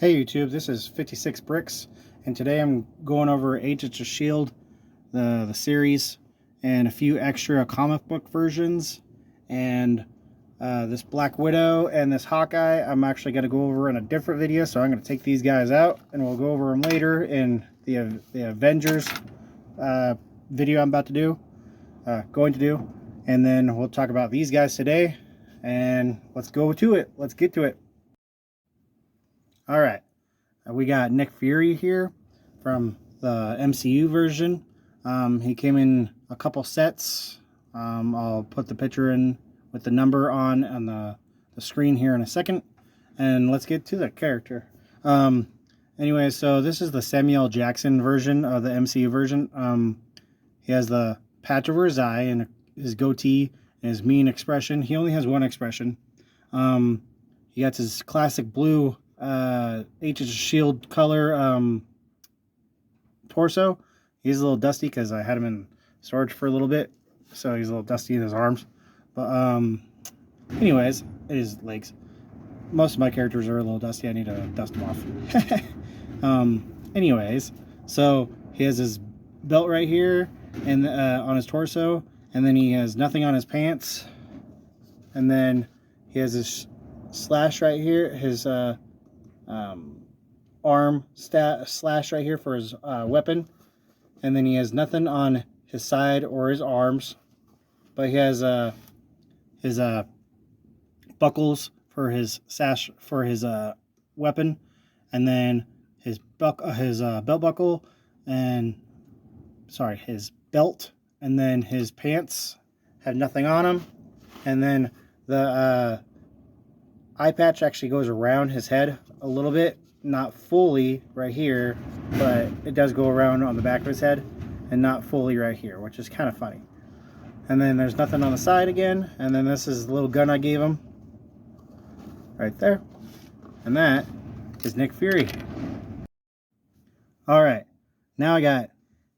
Hey YouTube, this is 56 Bricks, and today I'm going over Agents of S.H.I.E.L.D., the series, and a few extra comic book versions, and this Black Widow and this Hawkeye I'm actually going to go over in a different video, so I'm going to take these guys out, and we'll go over them later in the Avengers video I'm about to do, and then we'll talk about these guys today, and let's go to it. Let's get to it. All right, we got Nick Fury here from the MCU version. He came in a couple sets. I'll put the picture in with the number on the screen here in a second. And let's get to the character. Anyway, so this is the Samuel Jackson version of the MCU version. He has the patch over his eye and his goatee and his mean expression. He only has one expression. He got his classic blue Agents of S.H.I.E.L.D. color torso. He's a little dusty because I had him in storage for a little bit, so he's a little dusty in his arms. But anyways, his legs. Most of my characters are a little dusty. I need to dust them off. Anyways, so he has his belt right here and on his torso, and then he has nothing on his pants, and then he has this slash right here, his arm slash right here for his weapon, and then he has nothing on his side or his arms, but he has his buckles for his sash for his weapon, and then his belt buckle, and his belt, and then his pants have nothing on them, and then the eye patch actually goes around his head a little bit, not fully right here, but it does go around on the back of his head and not fully right here, which is kind of funny. And then there's nothing on the side again, and then this is the little gun I gave him right there, and that is Nick Fury. Alright, now I got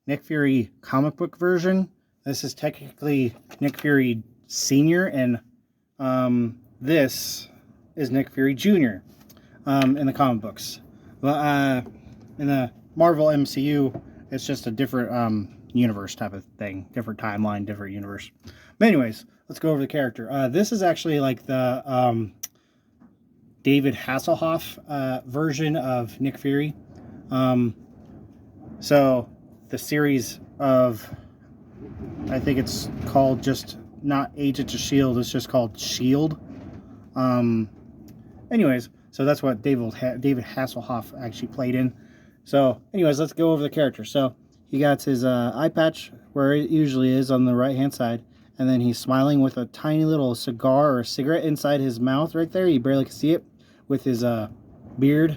Nick Fury comic book version. This is technically Nick Fury Sr., and this is Nick Fury Jr. In the comic books. But in the Marvel MCU, it's just a different universe type of thing. Different timeline, different universe. But anyways, let's go over the character. This is actually like the David Hasselhoff version of Nick Fury. So the series of, I think it's called just not Agents of S.H.I.E.L.D., it's just called S.H.I.E.L.D. Anyways, so that's what David Hasselhoff actually played in. So anyways, let's go over the character. So he got his eye patch where it usually is on the right hand side, and then he's smiling with a tiny little cigar or a cigarette inside his mouth right there. You barely can see it, with his beard,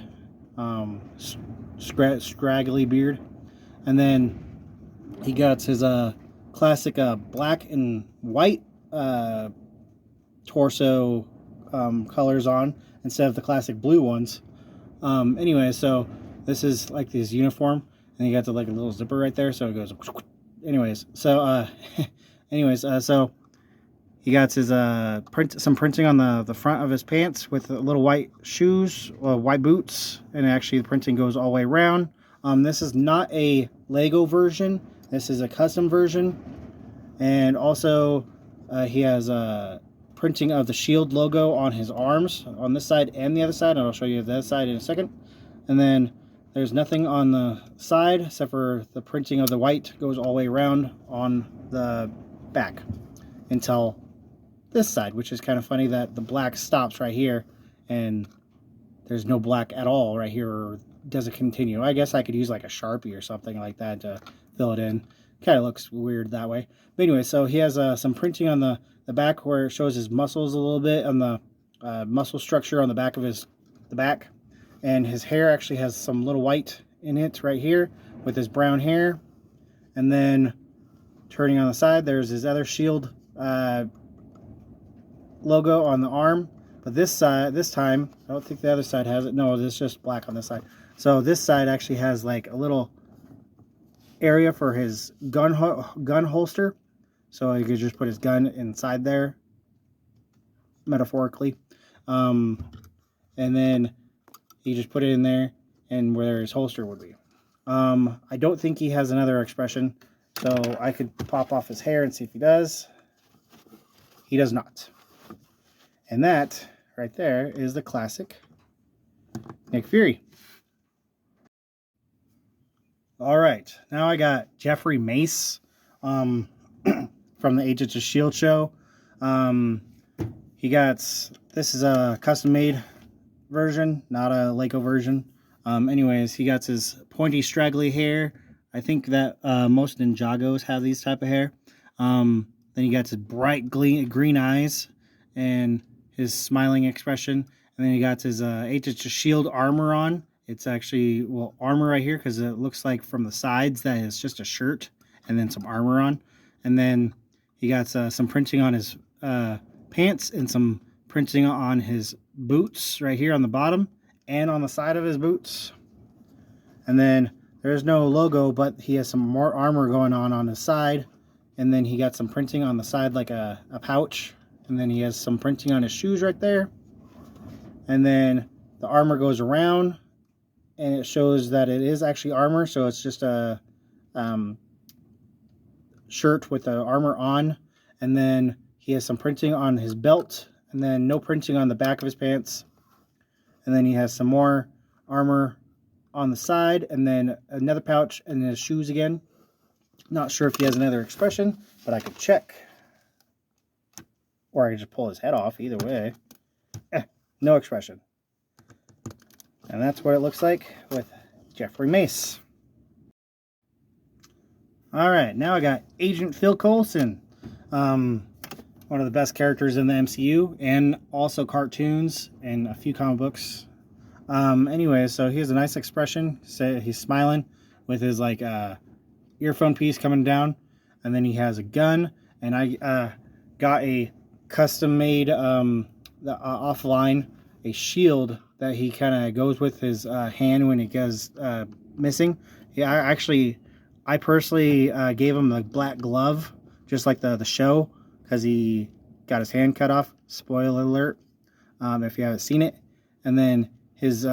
scraggly beard. And then he got his classic black and white torso colors on instead of the classic blue ones. Anyway, so this is like his uniform, and you got like a little zipper right there, so it goes. Anyways, so so he got his some printing on the front of his pants with little white shoes, white boots, and actually the printing goes all the way around. This is not a Lego version. This is a custom version, and also he has printing of the S.H.I.E.L.D. logo on his arms, on this side and the other side, and I'll show you the other side in a second. And then there's nothing on the side except for the printing of the white goes all the way around on the back until this side, which is kind of funny that the black stops right here and there's no black at all right here, or does it continue? I guess I could use like a Sharpie or something like that to fill it in. Kind of looks weird that way. But anyway, so he has some printing on the back where it shows his muscles a little bit, on the muscle structure on the back of the back. And his hair actually has some little white in it right here with his brown hair. And then turning on the side, there's his other S.H.I.E.L.D. logo on the arm. But this time, I don't think the other side has it. No, it's just black on this side. So this side actually has like a little area for his gun holster. So he could just put his gun inside there, metaphorically. And then You just put it in there and where his holster would be. I don't think he has another expression, so I could pop off his hair and see if he does. He does not. And that right there is the classic Nick Fury. All right, now I got Jeffrey Mace from the Agents of S.H.I.E.L.D. show. This is a custom made version, not a Lego version. Anyways, he got his pointy, straggly hair. I think that most Ninjagos have these type of hair. Then he got his bright green eyes and his smiling expression. And then he got his Agents of S.H.I.E.L.D. armor on. It's actually, well, armor right here because it looks like from the sides that is just a shirt and then some armor on. And then he got some printing on his pants and some printing on his boots right here on the bottom and on the side of his boots. And then there's no logo, but he has some more armor going on his side. And then he got some printing on the side like a pouch. And then he has some printing on his shoes right there. And then the armor goes around and it shows that it is actually armor. So it's just a shirt with the armor on. And then he has some printing on his belt. And then no printing on the back of his pants. And then he has some more armor on the side. And then another pouch and then his shoes again. Not sure if he has another expression, but I could check. Or I could just pull his head off. Either way. No expression. And that's what it looks like with Jeffrey Mace. Alright, now I got Agent Phil Coulson. One of the best characters in the MCU. And also cartoons and a few comic books. Anyway, so he has a nice expression. So he's smiling with his like earphone piece coming down. And then he has a gun. And I got a custom made offline a shield that he kind of goes with his hand when it goes missing. Yeah, I personally gave him the black glove, just like the show, because he got his hand cut off. Spoiler alert, if you haven't seen it. And then his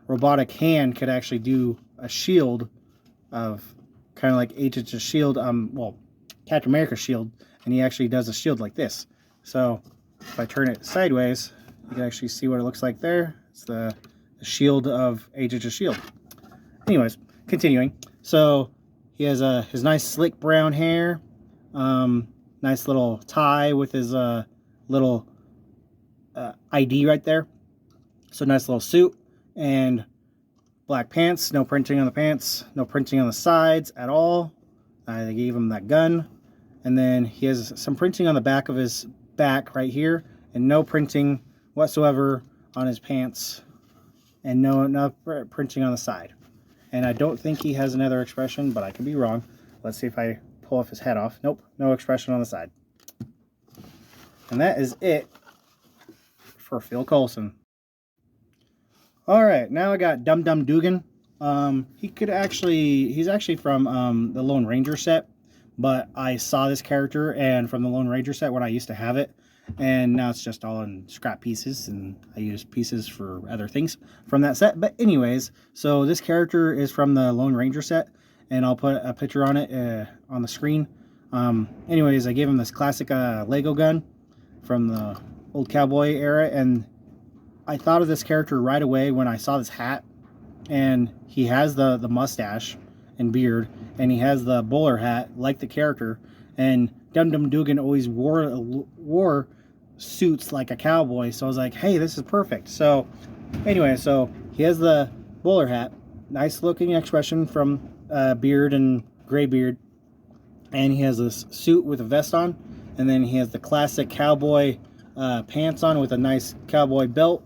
robotic hand could actually do a shield of kind of like Agents of S.H.I.E.L.D. Well, Captain America's shield, and he actually does a shield like this. So if I turn it sideways, you can actually see what it looks like there. It's the shield of Agents of S.H.I.E.L.D. Anyways, continuing. So he has his nice slick brown hair, nice little tie with his little ID right there. So nice little suit and black pants. No printing on the pants. No printing on the sides at all. They gave him that gun. And then he has some printing on the back of his back right here. And no printing whatsoever on his pants. And no printing on the side. And I don't think he has another expression, but I could be wrong. Let's see if I pull off his head off. Nope, no expression on the side. And that is it for Phil Coulson. Alright, now I got Dum Dum Dugan. He's actually from the Lone Ranger set, but I saw this character and from the Lone Ranger set when I used to have it, and now it's just all in scrap pieces, and I use pieces for other things from that set. But anyways, so this character is from the Lone Ranger set, and I'll put a picture on it on the screen. Anyways, I gave him this classic Lego gun from the old cowboy era, and I thought of this character right away when I saw this hat, and he has the mustache and beard, and he has the bowler hat like the character, and Dum Dum Dugan always wore suits like a cowboy, so I was like, hey, this is perfect. So anyway, so he has the bowler hat, nice looking expression from beard and gray beard, and he has this suit with a vest on, and then he has the classic cowboy pants on with a nice cowboy belt.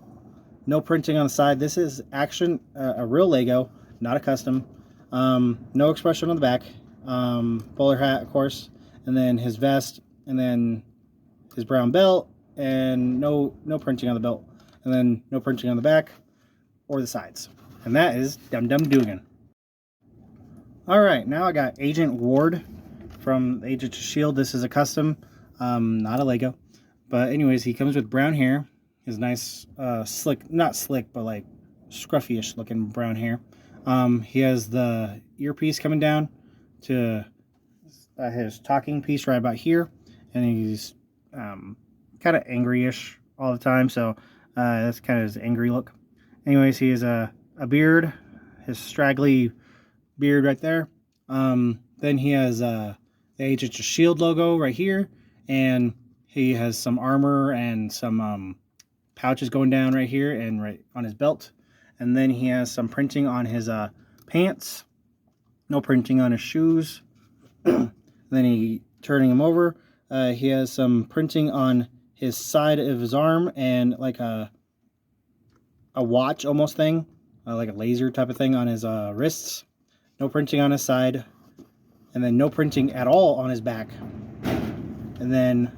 No printing on the side. This is a real Lego, not a custom. No expression on the back. Bowler hat, of course, and then his vest, and then his brown belt, and no printing on the belt, and then no printing on the back or the sides. And that is Dum Dum Dugan. All right, now I got Agent Ward from Agents of S.H.I.E.L.D. This is a custom, not a Lego. But anyways, he comes with brown hair. His nice slick, not slick, but like scruffy-ish looking brown hair. He has the earpiece coming down to his talking piece right about here, and he's kind of angry-ish all the time, so that's kind of his angry look. Anyways, he has a beard, his straggly beard right there. Then he has the Agents of S.H.I.E.L.D. logo right here, and he has some armor and some pouches going down right here and right on his belt. And then he has some printing on his pants, no printing on his shoes. Then he, turning him over, he has some printing on his side of his arm and like a watch almost thing, like a laser type of thing on his wrists. No printing on his side, and then no printing at all on his back. And then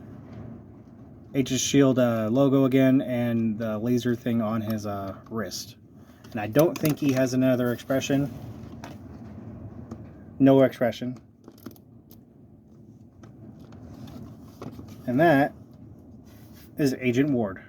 Agents of S.H.I.E.L.D. logo again, and the laser thing on his wrist. And I don't think he has another expression. No expression. And that is Agent Ward.